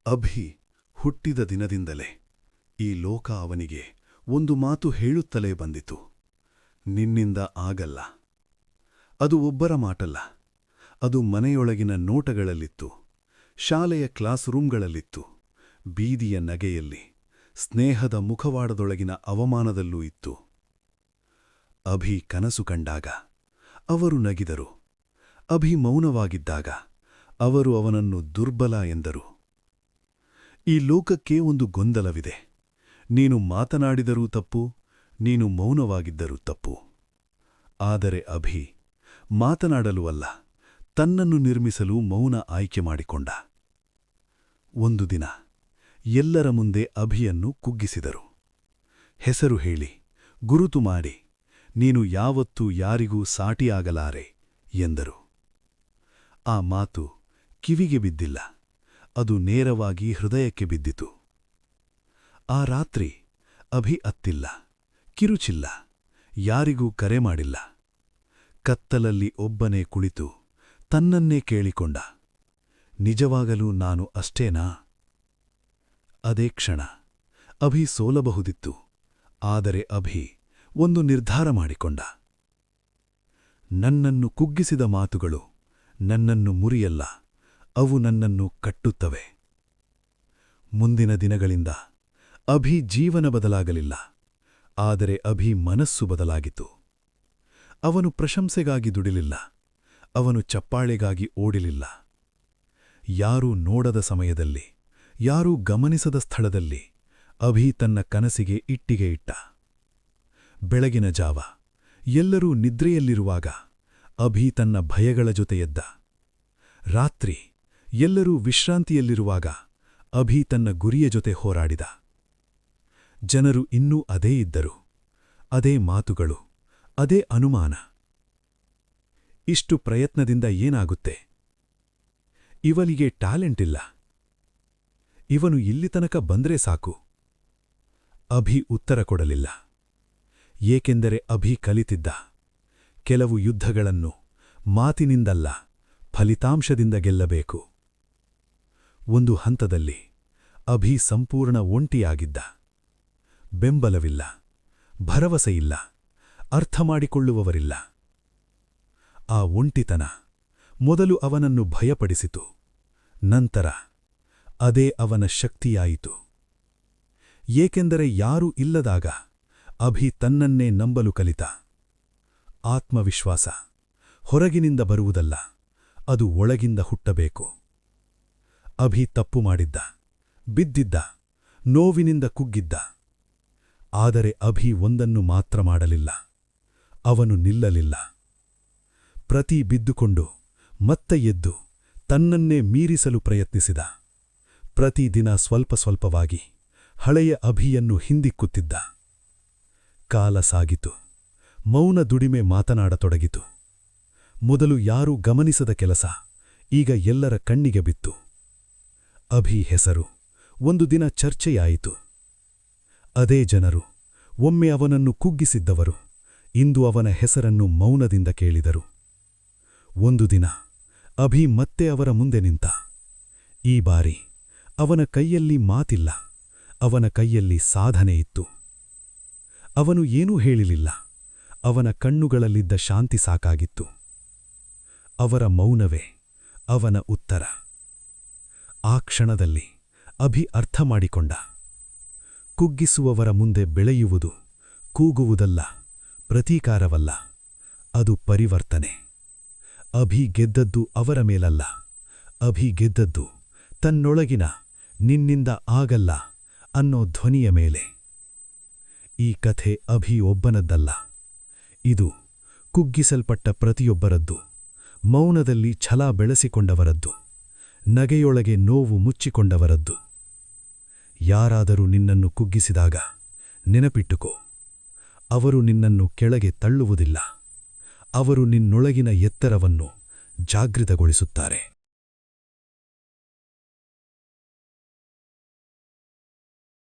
ಅಭಿ ಹುಟ್ಟಿದ ದಿನದಿಂದಲೇ ಈ ಲೋಕ ಅವನಿಗೆ ಒಂದು ಮಾತು ಹೇಳುತ್ತಲೇ ಬಂದಿತು. ನಿನ್ನಿಂದ ಆಗಲ್ಲ. ಅದು ಒಬ್ಬರ ಮಾಟಲ್ಲ. ಅದು ಮನೆಯೊಳಗಿನ ನೋಟಗಳಲ್ಲಿತ್ತು, ಶಾಲೆಯ ಕ್ಲಾಸ್ ರೂಂಗಳಲ್ಲಿತ್ತು, ಬೀದಿಯ ನಗೆಯಲ್ಲಿ, ಸ್ನೇಹದ ಮುಖವಾಡದೊಳಗಿನ ಅವಮಾನದಲ್ಲೂ ಇತ್ತು. ಅಭಿ ಕನಸು ಕಂಡಾಗ ಅವರು ನಗಿದರು. ಅಭಿ ಮೌನವಾಗಿದ್ದಾಗ ಅವರು ಅವನನ್ನು ದುರ್ಬಲ ಎಂದರು. ಈ ಲೋಕಕ್ಕೆ ಒಂದು ಗೊಂದಲವಿದೆ. ನೀನು ಮಾತನಾಡಿದರೂ ತಪ್ಪು, ನೀನು ಮೌನವಾಗಿದ್ದರೂ ತಪ್ಪು. ಆದರೆ ಅಭಿ ಮಾತನಾಡಲು ಅಲ್ಲ, ತನ್ನನ್ನು ನಿರ್ಮಿಸಲು ಮೌನ ಆಯ್ಕೆ ಮಾಡಿಕೊಂಡ. ಒಂದು ದಿನ ಎಲ್ಲರ ಮುಂದೆ ಅಭಿಯನ್ನು ಕುಗ್ಗಿಸಿದರು. ಹೆಸರು ಹೇಳಿ, ಗುರುತು ಮಾಡಿ, ನೀನು ಯಾವತ್ತೂ ಯಾರಿಗೂ ಸಾಟಿಯಾಗಲಾರೆ ಎಂದರು. ಆ ಮಾತು ಕಿವಿಗೆ ಬಿದ್ದಿಲ್ಲ, ಅದು ನೇರವಾಗಿ ಹೃದಯಕ್ಕೆ ಬಿದ್ದಿತು. ಆ ರಾತ್ರಿ ಅಭಿ ಅತ್ತಿಲ್ಲ, ಕಿರುಚಿಲ್ಲ, ಯಾರಿಗೂ ಕರೆ ಮಾಡಿಲ್ಲ. ಕತ್ತಲಲ್ಲಿ ಒಬ್ಬನೇ ಕುಳಿತು ತನ್ನನ್ನೇ ಕೇಳಿಕೊಂಡ, ನಿಜವಾಗಲೂ ನಾನು ಅಷ್ಟೇನಾ? ಅದೇ ಕ್ಷಣ ಅಭಿ ಸೋಲಬಹುದಿತ್ತು. ಆದರೆ ಅಭಿ ಒಂದು ನಿರ್ಧಾರ ಮಾಡಿಕೊಂಡ. ನನ್ನನ್ನು ಕುಗ್ಗಿಸಿದ ಮಾತುಗಳು ನನ್ನನ್ನು ಮುರಿಯಲ್ಲ, ಅವು ನನ್ನನ್ನು ಕಟ್ಟುತ್ತವೆ. ಮುಂದಿನ ದಿನಗಳಿಂದ ಅಭಿ ಜೀವನ ಬದಲಾಗಲಿಲ್ಲ, ಆದರೆ ಅಭಿ ಮನಸ್ಸು ಬದಲಾಗಿತು. ಅವನು ಪ್ರಶಂಸೆಗಾಗಿ ದುಡಿಲಿಲ್ಲ, ಅವನು ಚಪ್ಪಾಳೆಗಾಗಿ ಓಡಿಲಿಲ್ಲ. ಯಾರೂ ನೋಡದ ಸಮಯದಲ್ಲಿ, ಯಾರೂ ಗಮನಿಸದ ಸ್ಥಳದಲ್ಲಿ ಅಭಿ ತನ್ನ ಕನಸಿಗೆ ಇಟ್ಟಿಗೆ ಇಟ್ಟ. ಬೆಳಗಿನ ಜಾವ ಎಲ್ಲರೂ ನಿದ್ರೆಯಲ್ಲಿರುವಾಗ ಅಭಿ ತನ್ನ ಭಯಗಳ ಜೊತೆ ಎದ್ದ. ರಾತ್ರಿ ಎಲ್ಲರೂ ವಿಶ್ರಾಂತಿಯಲ್ಲಿರುವಾಗ ಅಭಿ ತನ್ನ ಗುರಿಯ ಜೊತೆ ಹೋರಾಡಿದ. ಜನರು ಇನ್ನೂ ಅದೇ ಇದ್ದರು, ಅದೇ ಮಾತುಗಳು, ಅದೇ ಅನುಮಾನ. ಇಷ್ಟು ಪ್ರಯತ್ನದಿಂದ ಏನಾಗುತ್ತೆ? ಇವನಿಗೆ ಟ್ಯಾಲೆಂಟ್ ಇಲ್ಲ, ಇವನು ಇಲ್ಲಿ ತನಕ ಬಂದ್ರೆ ಸಾಕು. ಅಭಿ ಉತ್ತರ ಕೊಡಲಿಲ್ಲ, ಏಕೆಂದರೆ ಅಭಿ ಕಲಿತಿದ್ದ. ಕೆಲವು ಯುದ್ಧಗಳನ್ನು ಮಾತಿನಿಂದಲ್ಲ, ಫಲಿತಾಂಶದಿಂದ ಗೆಲ್ಲಬೇಕು. ಒಂದು ಹಂತದಲ್ಲಿ ಅಭಿ ಸಂಪೂರ್ಣ ಒಂಟಿಯಾಗಿದ್ದ. ಬೆಂಬಲವಿಲ್ಲ, ಭರವಸೆಯಿಲ್ಲ, ಅರ್ಥಮಾಡಿಕೊಳ್ಳುವವರಿಲ್ಲ. ಆ ಒಂಟಿತನ ಮೊದಲು ಅವನನ್ನು ಭಯಪಡಿಸಿತು, ನಂತರ ಅದೇ ಅವನ ಶಕ್ತಿಯಾಯಿತು. ಏಕೆಂದರೆ ಯಾರೂ ಇಲ್ಲದಾಗ ಅಭಿ ತನ್ನನ್ನೇ ನಂಬಲು ಕಲಿತ. ಆತ್ಮವಿಶ್ವಾಸ ಹೊರಗಿನಿಂದ ಬರುವುದಲ್ಲ, ಅದು ಒಳಗಿಂದ ಹುಟ್ಟಬೇಕು. ಅಭಿ ತಪ್ಪು ಮಾಡಿದ್ದ, ಬಿದ್ದಿದ್ದ, ನೋವಿನಿಂದ ಕುಗ್ಗಿದ್ದ. ಆದರೆ ಅಭಿ ಒಂದನ್ನು ಮಾತ್ರ ಮಾಡಲಿಲ್ಲ, ಅವನು ನಿಲ್ಲಲಿಲ್ಲ. ಪ್ರತಿ ಬಿದ್ದುಕೊಂಡು ಮತ್ತೆ ಎದ್ದು ತನ್ನನ್ನೇ ಮೀರಿಸಲು ಪ್ರಯತ್ನಿಸಿದ. ಪ್ರತಿದಿನ ಸ್ವಲ್ಪ ಸ್ವಲ್ಪವಾಗಿ ಹಳೆಯ ಅಭಿಯನ್ನು ಹಿಂದಿಕ್ಕುತ್ತಿದ್ದ. ಕಾಲ ಸಾಗಿತು. ಮೌನ ದುಡಿಮೆ ಮಾತನಾಡತೊಡಗಿತು. ಮೊದಲು ಯಾರೂ ಗಮನಿಸದ ಕೆಲಸ ಈಗ ಎಲ್ಲರ ಕಣ್ಣಿಗೆ ಬಿತ್ತು. ಅಭಿ ಹೆಸರು ಒಂದು ದಿನ ಚರ್ಚೆಯಾಯಿತು. ಅದೇ ಜನರು, ಒಮ್ಮೆ ಅವನನ್ನು ಕುಗ್ಗಿಸಿದ್ದವರು, ಇಂದು ಅವನ ಹೆಸರನ್ನು ಮೌನದಿಂದ ಕೇಳಿದರು. ಒಂದು ದಿನ ಅಭಿ ಮತ್ತೆ ಅವರ ಮುಂದೆ ನಿಂತ. ಈ ಬಾರಿ ಅವನ ಕೈಯಲ್ಲಿ ಮಾತಿಲ್ಲ, ಅವನ ಕೈಯಲ್ಲಿ ಸಾಧನೆ ಇತ್ತು. ಅವನು ಏನೂ ಹೇಳಿಲಿಲ್ಲ, ಅವನ ಕಣ್ಣುಗಳಲ್ಲಿದ್ದ ಶಾಂತಿ ಸಾಕಾಗಿತ್ತು. ಅವರ ಮೌನವೇ ಅವನ ಉತ್ತರ. ಆ ಕ್ಷಣದಲ್ಲಿ ಅಭಿ ಅರ್ಥ ಮಾಡಿಕೊಂಡ, ಕುಗ್ಗಿಸುವವರ ಮುಂದೆ ಬೆಳೆಯುವುದು ಕೂಗುವುದಲ್ಲ, ಪ್ರತೀಕಾರವಲ್ಲ, ಅದು ಪರಿವರ್ತನೆ. ಅಭಿ ಗೆದ್ದದ್ದು ಅವರ ಮೇಲಲ್ಲ, ಅಭಿ ಗೆದ್ದದ್ದು ತನ್ನೊಳಗಿನ ನಿನ್ನಿಂದ ಆಗಲ್ಲ ಅನ್ನೋ ಧ್ವನಿಯ ಮೇಲೆ. ಈ ಕಥೆ ಅಭಿ ಒಬ್ಬನದ್ದಲ್ಲ, ಇದು ಕುಗ್ಗಿಸಲ್ಪಟ್ಟ ಪ್ರತಿಯೊಬ್ಬರದ್ದು, ಮೌನದಲ್ಲಿ ಛಲ ಬೆಳೆಸಿಕೊಂಡವರದ್ದು, ನಗೆಯೊಳಗೆ ನೋವು ಮುಚ್ಚಿಕೊಂಡವರದ್ದು. ಯಾರಾದರೂ ನಿನ್ನನ್ನು ಕುಗ್ಗಿಸಿದಾಗ ನೆನಪಿಟ್ಟುಕೋ, ಅವರು ನಿನ್ನನ್ನು ಕೆಳಗೆ ತಳ್ಳುವುದಿಲ್ಲ, ಅವರು ನಿನ್ನೊಳಗಿನ ಎತ್ತರವನ್ನು ಜಾಗೃತಗೊಳಿಸುತ್ತಾರೆ.